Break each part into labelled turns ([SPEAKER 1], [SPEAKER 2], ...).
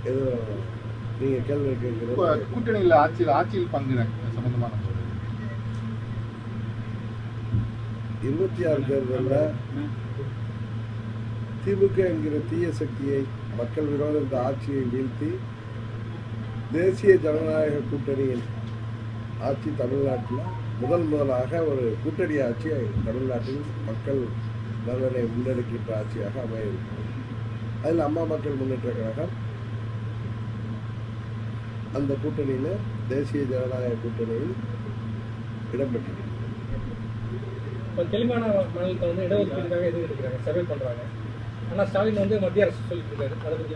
[SPEAKER 1] எதுவும் நீங்கள் கேள்வி கேட்குறது
[SPEAKER 2] கூட்டணியில் ஆட்சியில் பங்கு சம்பந்தமான
[SPEAKER 1] 26 தேர்தலில் திமுக என்கிற தீய சக்தியை மக்கள் விரோத இந்த ஆட்சியை வீழ்த்தி தேசிய ஜனநாயக கூட்டணியின் ஆட்சி தமிழ்நாட்டில் முதலாக ஒரு கூட்டணி ஆட்சி தமிழ்நாட்டில் மக்கள் நலனை முன்னெடுக்கின்ற ஆட்சியாக அமைய இருக்கிறது. அதில் அம்மா மக்கள் முன்னேற்ற கழகம் அந்த கூட்டணியில் தேசிய ஜனநாயக கூட்டணியில் இடம்பெற்றிருக்கு.
[SPEAKER 3] தெலுங்கானா மாநிலத்தை வந்து இடஒதுக்கீடுக்காக எதுவும் இருக்கிறாங்க, சர்வே பண்ணுறாங்க. ஆனால் ஸ்டாலின் வந்து மத்திய அரசு சொல்லிட்டு இருக்காரு. அதை பற்றி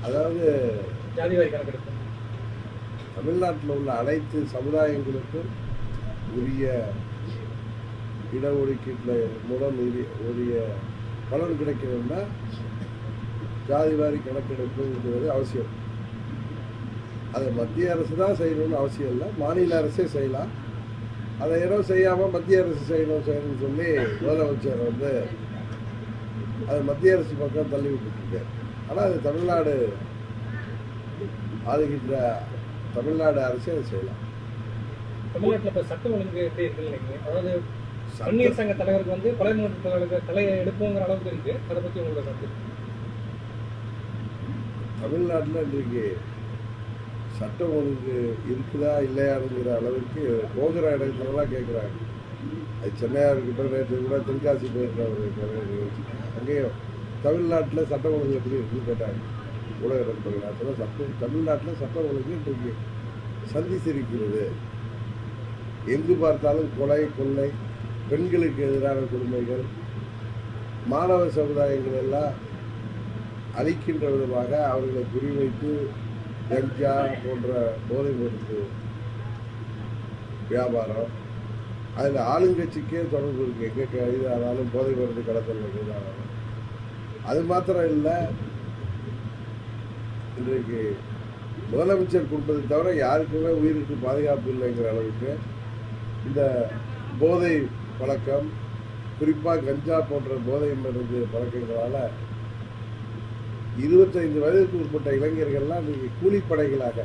[SPEAKER 1] அதாவது
[SPEAKER 3] ஜாதிவாரி கணக்கெடுப்பு
[SPEAKER 1] தமிழ்நாட்டில் உள்ள அனைத்து சமுதாயங்களுக்கும் உரிய இடஒதுக்கீட்டில் மூலம் உரிய பலன் கிடைக்கணும்னா ஜாதிவாரி கணக்கெடுப்புங்கிறது அவசியம். அதை மத்திய அரசு தான் செய்யணும்னு அவசியம் இல்லை, மாநில அரசே செய்யலாம். அதை ஏதோ செய்யாமல் மத்திய அரசு செய்யணும்னு சொல்லி முதலமைச்சர் வந்து அதை மத்திய அரசு பக்கம் தள்ளி விட்டுருக்காரு. ஆனால் அது தமிழ்நாடு ஆளுகின்ற தமிழ்நாடு அரசே அதை செய்யலாம்.
[SPEAKER 3] தமிழ்நாட்டில் இப்போ சட்டம் ஒழுங்கு எப்படி இருக்குன்னு நினைக்கிறீங்க? அதாவது பன்னீர் சங்க தலைவருக்கு வந்து கொலை தலைவருக்கு தலையை எடுப்போங்கிற அளவுக்கு இருக்கு. அதை பற்றி உங்களோட கருத்து?
[SPEAKER 1] தமிழ்நாட்டில் இன்றைக்கு சட்டம் ஒழுங்கு இருக்குதா இல்லையாங்கிற அளவுக்கு போகிற இடத்துலலாம் கேட்குறாங்க. அது சென்னையாக இருக்கட்டும், நேற்று கூட தென்காசி போயிருக்காங்க. அங்கேயும் தமிழ்நாட்டில் சட்டம் ஒழுங்கு எப்படி இருக்குன்னு கேட்டாங்க ஊடக நண்பர்கள். அதெல்லாம் தமிழ்நாட்டில் சட்டம் ஒழுங்கு இன்றைக்கு சந்தித்திருக்கிறது. எங்கு பார்த்தாலும் கொலை, கொள்ளை, பெண்களுக்கு எதிரான கொடுமைகள், மாணவ சமுதாயங்கள் எல்லாம் அழிக்கின்ற விதமாக அவர்களை குறிவைத்து கஞ்சா போன்ற போதை மருந்து வியாபாரம், அதில் ஆளுங்கட்சிக்கே தொடர்பு இருக்கு. எங்கே கைதானாலும் போதை மருந்து கடத்தல் கைதானாலும். அது மாத்திரம் இல்லை, இன்றைக்கு முதலமைச்சர் கொடுப்பதை தவிர யாருக்குமே உயிருக்கு பாதுகாப்பு இல்லைங்கிற அளவுக்கு இந்த போதை பழக்கம், குறிப்பாக கஞ்சா போன்ற போதை மருந்து பழக்கங்களால் 25 வயதுக்கு உட்பட்ட இளைஞர்கள்லாம் இன்றைக்கி கூலிப்படைகளாக